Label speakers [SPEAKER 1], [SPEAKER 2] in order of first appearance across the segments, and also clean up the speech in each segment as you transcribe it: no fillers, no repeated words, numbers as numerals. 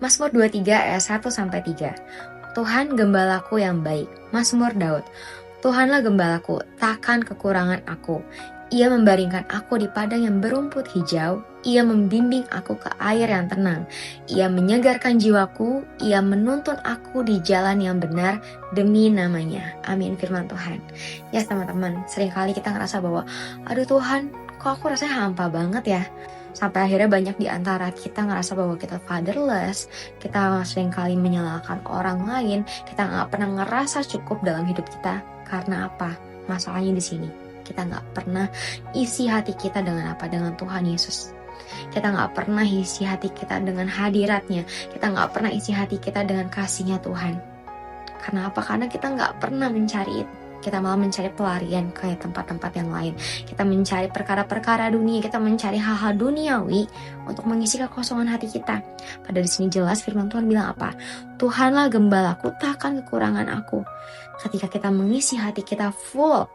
[SPEAKER 1] Mazmur 23 ayat 1-3. Tuhan gembalaku yang baik. Mazmur Daud. Tuhanlah gembalaku, takkan kekurangan aku. Ia membaringkan aku di padang yang berumput hijau. Ia membimbing aku ke air yang tenang. Ia menyegarkan jiwaku. Ia menuntun aku di jalan yang benar demi namanya. Amin, firman Tuhan. Ya teman-teman, seringkali kita ngerasa bahwa, aduh Tuhan, kok aku rasanya hampa banget ya. Sampai akhirnya banyak di antara kita ngerasa bahwa kita fatherless, kita seringkali menyalahkan orang lain, kita nggak pernah ngerasa cukup dalam hidup kita. Karena apa? Masalahnya di sini. Kita nggak pernah isi hati kita dengan apa? Dengan Tuhan Yesus. Kita nggak pernah isi hati kita dengan hadiratnya. Kita nggak pernah isi hati kita dengan kasihnya Tuhan. Karena apa? Karena kita nggak pernah mencari itu. Kita malah mencari pelarian ke tempat-tempat yang lain. Kita mencari perkara-perkara dunia, kita mencari hal-hal duniawi untuk mengisi kekosongan hati kita. Pada di sini jelas firman Tuhan bilang apa? Tuhanlah gembalaku, takkan kekurangan aku. Ketika kita mengisi hati kita full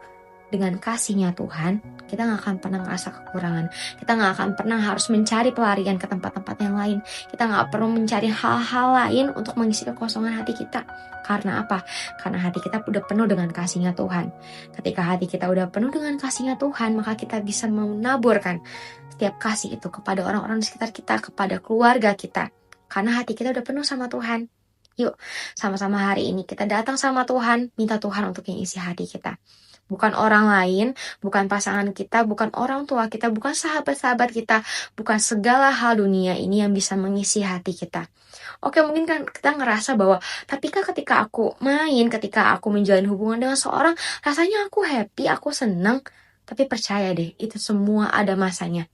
[SPEAKER 1] dengan kasihnya Tuhan, kita gak akan pernah ngerasa kekurangan. Kita gak akan pernah harus mencari pelarian ke tempat-tempat yang lain. Kita gak perlu mencari hal-hal lain untuk mengisi kekosongan hati kita. Karena apa? Karena hati kita udah penuh dengan kasihnya Tuhan. Ketika hati kita udah penuh dengan kasihnya Tuhan, maka kita bisa menaburkan setiap kasih itu kepada orang-orang di sekitar kita, kepada keluarga kita. Karena hati kita udah penuh sama Tuhan. Yuk, sama-sama hari ini kita datang sama Tuhan, minta Tuhan untuk yang isi hati kita. Bukan orang lain, bukan pasangan kita, bukan orang tua kita, bukan sahabat-sahabat kita, bukan segala hal dunia ini yang bisa mengisi hati kita. Oke, mungkin kan kita ngerasa bahwa, tapi kan ketika aku main, ketika aku menjalin hubungan dengan seorang, rasanya aku happy, aku senang. Tapi percaya deh, itu semua ada masanya.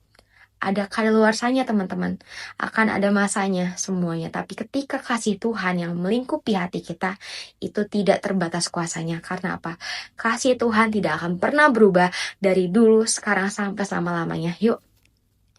[SPEAKER 1] Ada kadaluarsanya teman-teman, akan ada masanya semuanya. Tapi ketika kasih Tuhan yang melingkupi hati kita, itu tidak terbatas kuasanya. Karena apa? Kasih Tuhan tidak akan pernah berubah dari dulu, sekarang, sampai selama-lamanya. Yuk,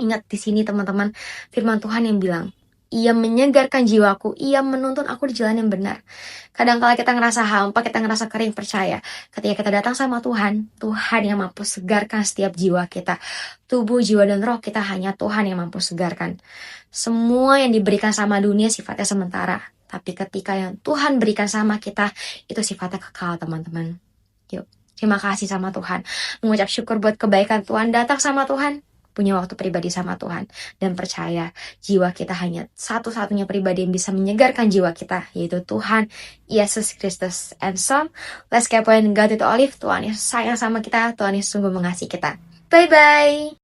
[SPEAKER 1] ingat di sini teman-teman, firman Tuhan yang bilang, Ia menyegarkan jiwaku, Ia menuntun aku di jalan yang benar. Kadang-kala kita ngerasa hampa, kita ngerasa kering, percaya. Ketika kita datang sama Tuhan, Tuhan yang mampu segarkan setiap jiwa kita. Tubuh, jiwa, dan roh kita hanya Tuhan yang mampu segarkan. Semua yang diberikan sama dunia sifatnya sementara. Tapi ketika yang Tuhan berikan sama kita, itu sifatnya kekal teman-teman. Yuk, terima kasih sama Tuhan. Mengucap syukur buat kebaikan Tuhan, datang sama Tuhan. Punya waktu pribadi sama Tuhan. Dan percaya jiwa kita hanya satu-satunya pribadi yang bisa menyegarkan jiwa kita, yaitu Tuhan Yesus Kristus. And so, let's keep on God with Olive. Tuhan Yesus sayang sama kita, Tuhan Yesus sungguh mengasihi kita. Bye-bye!